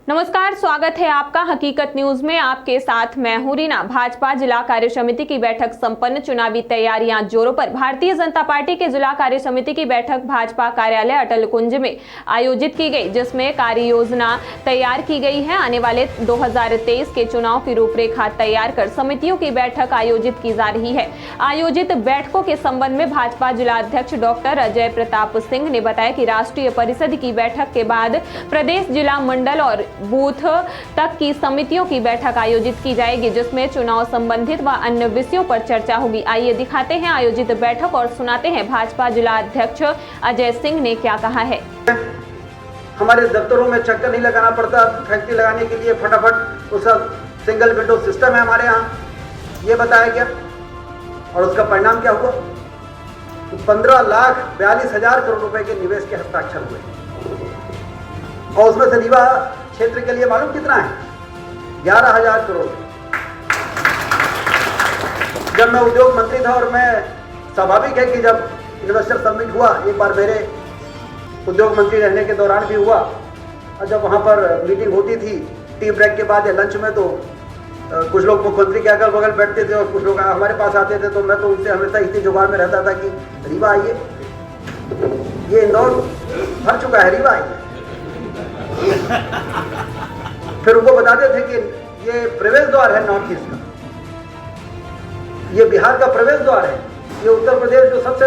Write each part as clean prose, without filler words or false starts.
नमस्कार, स्वागत है आपका हकीकत न्यूज में। आपके साथ मैं हूं रीना। भाजपा जिला कार्य समिति की बैठक संपन्न, चुनावी तैयारियां जोरों पर। भारतीय जनता पार्टी के जिला कार्य समिति की बैठक भाजपा कार्यालय अटल कुंज में आयोजित की गई, जिसमें कार्य योजना तैयार की गई है। आने वाले 2023 के चुनाव की रूपरेखा तैयार कर समितियों की बैठक आयोजित की जा रही है। आयोजित बैठकों के संबंध में भाजपा जिला अध्यक्ष डॉक्टर अजय प्रताप सिंह ने बताया कि राष्ट्रीय परिषद की बैठक के बाद प्रदेश, जिला, मंडल और बूथ तक की समितियों की बैठक आयोजित की जाएगी, जिसमें चुनाव संबंधित व अन्य विषयों पर चर्चा होगी। आइए दिखाते हैं आयोजित बैठक और सुनाते हैं भाजपा जिला अध्यक्ष अजय सिंह ने क्या कहा है। हमारे दफ्तरों में चक्कर नहीं लगाना पड़ता, फैक्ट्री लगाने के लिए फटाफट उसका सिंगल विंडो सिस्टम है हमारे यहाँ, ये बताया गया। और उसका परिणाम क्या हुआ? 15,42,000 करोड़ रुपए के निवेश के हस्ताक्षर हुए और उसमें से रीवा क्षेत्र के लिए मालूम कितना है? 11,000 करोड़। जब मैं उद्योग मंत्री था और मैं, स्वाभाविक है कि जब इन्वेस्टर समिट हुआ, एक बार मेरे उद्योग मंत्री रहने के दौरान भी हुआ, और जब वहाँ पर मीटिंग होती थी टी ब्रेक के बाद या लंच में, तो कुछ लोग मुख्यमंत्री के अगल बगल बैठते थे और कुछ लोग हमारे पास आते थे, तो मैं तो उनसे हमेशा इसी जुगाड़ में रहता था कि रीवा आइए, ये इंदौर भर चुका है, रीवा आइए। फिर उनको बताते थे कि ये प्रवेश द्वार है नॉर्थ ईस्ट का, ये बिहार का प्रवेश द्वार है, ये उत्तर प्रदेश जो सबसे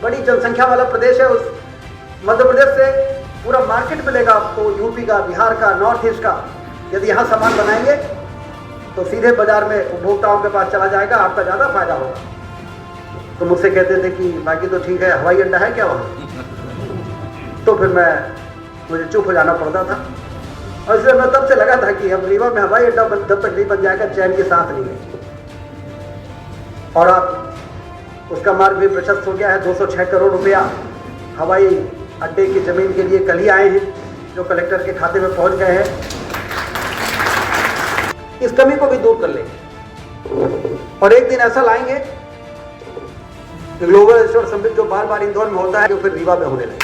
बड़ी जनसंख्या वाला प्रदेश है, उस मध्य प्रदेश से पूरा मार्केट मिलेगा आपको, यूपी का, बिहार का, नॉर्थ ईस्ट का। यदि यहाँ सामान बनाएंगे तो सीधे बाजार में उपभोक्ताओं के पास चला जाएगा, आपका ज़्यादा फायदा होगा। तो मुझसे कहते थे कि बाकी तो ठीक है, हवाई अड्डा है क्या वहाँ? तो फिर मुझे चुप हो जाना पड़ता था, और इसलिए मैं तब से लगा था कि अब रीवा में हवाई अड्डा जब तक नहीं बन जाएगा चैन की सांस नहीं है। और अब उसका मार्ग भी प्रशस्त हो गया है। 206 करोड़ रुपया हवाई अड्डे की जमीन के लिए कल ही आए हैं, जो कलेक्टर के खाते में पहुंच गए हैं। इस कमी को भी दूर कर लेंगे और एक दिन ऐसा लाएंगे ग्लोबल इन्वेस्टर समिट जो बार बार इंदौर में होता है, जो फिर रीवा में होने लगे,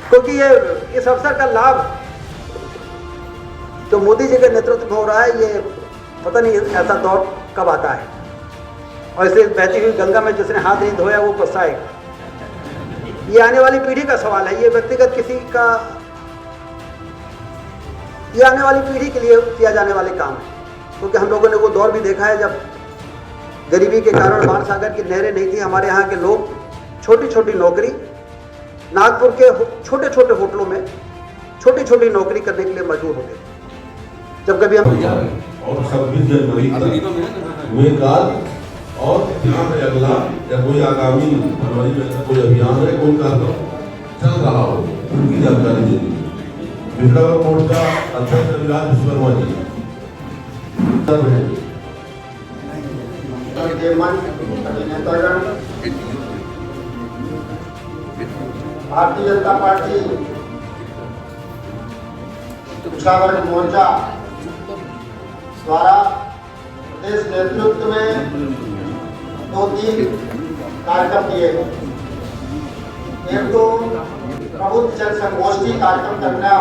क्योंकि ये इस अवसर का लाभ जो मोदी जी के नेतृत्व में हो रहा है, ये पता नहीं ऐसा दौर कब आता है। और इसलिए बहती हुई गंगा में जिसने हाथ नहीं धोया वो पछताएगा। ये आने वाली पीढ़ी का सवाल है, ये व्यक्तिगत किसी का, ये आने वाली पीढ़ी के लिए किया जाने वाले काम है। क्योंकि हम लोगों ने वो दौर भी देखा है जब गरीबी के कारण महासागर की नहरें नहीं थी, हमारे यहाँ के लोग छोटी छोटी नौकरी, नागपुर के छोटे छोटे होटलों में छोटी छोटी नौकरी करने के लिए मजबूर होते थे। जब कभी हम और 26 जनवरी में और अगला या कोई आगामी फरवरी में कोई अभियान है, कोई कार्यक्रम चल रहा हो, उनकी जानकारी देनी। पिछड़ा वर्ग मोर्चा अध्यक्ष विराज विश्वकर्मा जी, भारतीय जनता पार्टी पिछड़ा वर्ग मोर्चा द्वारा प्रदेश नेतृत्व में 2-3 कार्यक्रम किए गए। एक तो प्रबुद्ध जन संगोष्ठी कार्यक्रम करना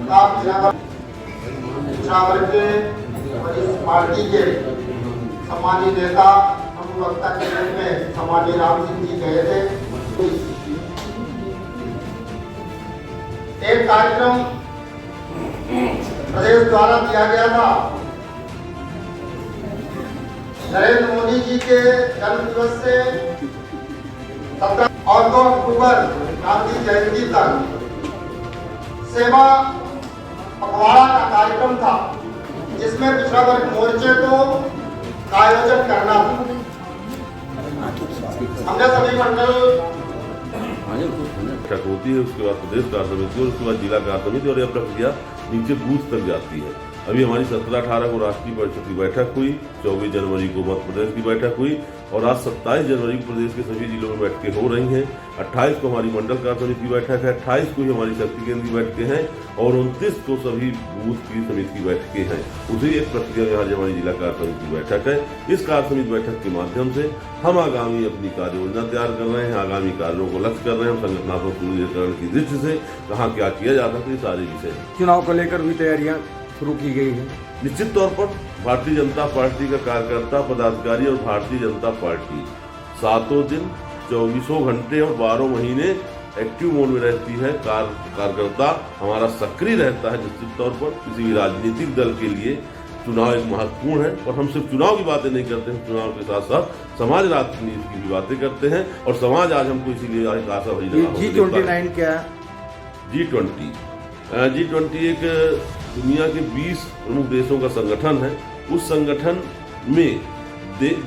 का पिछड़ा वर्ग के और इस पार्टी के सम्मानित नेता अनुवक्ता के रूप में सम्मानित राम सिंह जी गए थे। एक कार्यक्रम प्रदेश द्वारा दिया गया था नरेंद्र मोदी जी के जन्म दिवस से 17 और 2 अक्टूबर गांधी जयंती तक सेवा पखवाड़ा का कार्यक्रम था, जिसमें पिछड़ा वर्ग मोर्चे को आयोजन करना था। हमने सभी मंडल होती है, उसके बाद प्रदेश कार्य समिति और उसके बाद जिला कार्य समिति, और यह प्रक्रिया नीचे बूथ तक जाती है। अभी हमारी 17-18 को राष्ट्रीय परिषद की बैठक हुई, 24 जनवरी को मध्य प्रदेश की बैठक हुई और आज 27 जनवरी को प्रदेश के सभी जिलों में बैठकें हो रही हैं। 28 को हमारी मंडल कार्य समिति की बैठक है, 28 को ही हमारी शक्ति केंद्र की बैठकें हैं और 29 को सभी बूथ की समिति की बैठकें हैं। उसी एक प्रक्रिया में आज हमारी जिला कार्य समिति की बैठक है। इस कार्य समिति बैठक के माध्यम से हम आगामी अपनी कार्य योजना तैयार कर रहे हैं, आगामी कार्यों को लक्ष्य कर रहे हैं, संगठनात्मक सुदृढ़ीकरण की दृष्टि से कहाँ क्या किया जा सकता है, सारे विषय चुनाव को लेकर भी तैयारियां शुरू की गई है। निश्चित तौर पर भारतीय जनता पार्टी का कार्यकर्ता, पदाधिकारी और भारतीय जनता पार्टी 7 दिन 24 घंटे और 12 महीने एक्टिव मोड में रहती है। कार्यकर्ता हमारा सक्रिय रहता है। निश्चित तौर पर किसी भी राजनीतिक दल के लिए चुनाव एक महत्वपूर्ण है और हम सिर्फ चुनाव की बातें नहीं करते हैं, चुनाव के साथ साथ समाज राजनीति की भी बातें करते हैं और समाज आज हमको इसीलिए आशा भरी G29 क्या है? G20 एक दुनिया के 20 प्रमुख देशों का संगठन है। उस संगठन में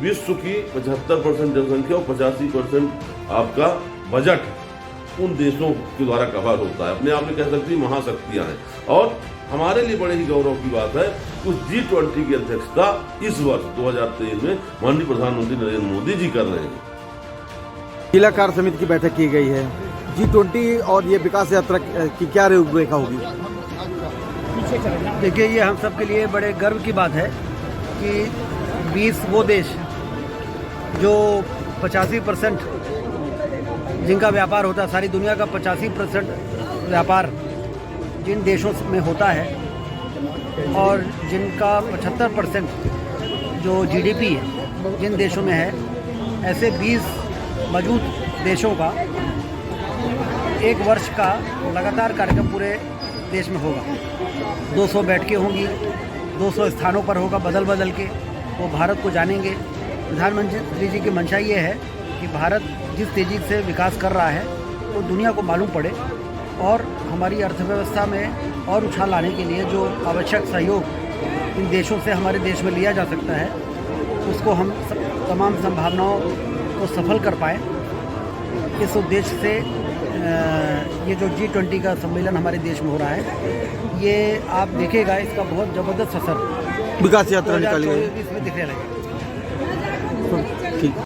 विश्व की 75% जनसंख्या और 85% आपका बजट उन देशों के द्वारा कवर होता है। अपने आप में कह सकती महाशक्तियां हैं और हमारे लिए बड़े ही गौरव की बात है उस G20 की अध्यक्षता इस वर्ष 2023 में माननीय प्रधानमंत्री नरेंद्र मोदी जी कर रहे हैं। जिला कार्य समिति की बैठक की गई है। G20 और ये विकास यात्रा की क्या रूपरेखा होगी? देखिए, ये हम सब के लिए बड़े गर्व की बात है कि 20 वो देश जो 85% जिनका व्यापार होता है, सारी दुनिया का 85% व्यापार जिन देशों में होता है और जिनका 75% जो GDP है जिन देशों में है, ऐसे 20 मौजूद देशों का एक वर्ष का लगातार कार्यक्रम पूरे देश में होगा। 200 बैठकें होंगी, 200 स्थानों पर होगा, बदल बदल के वो भारत को जानेंगे। प्रधानमंत्री जी की मंशा ये है कि भारत जिस तेज़ी से विकास कर रहा है वो दुनिया को मालूम पड़े और हमारी अर्थव्यवस्था में और उछाल लाने के लिए जो आवश्यक सहयोग इन देशों से हमारे देश में लिया जा सकता है, उसको हम तमाम संभावनाओं को सफल कर पाएँ। इस उद्देश्य से ये जो G20 का सम्मेलन हमारे देश में हो रहा है, ये आप देखेगा इसका बहुत ज़बरदस्त असर विकास यात्रा निकाली है। 2024 में दिखने लगेगा। ठीक।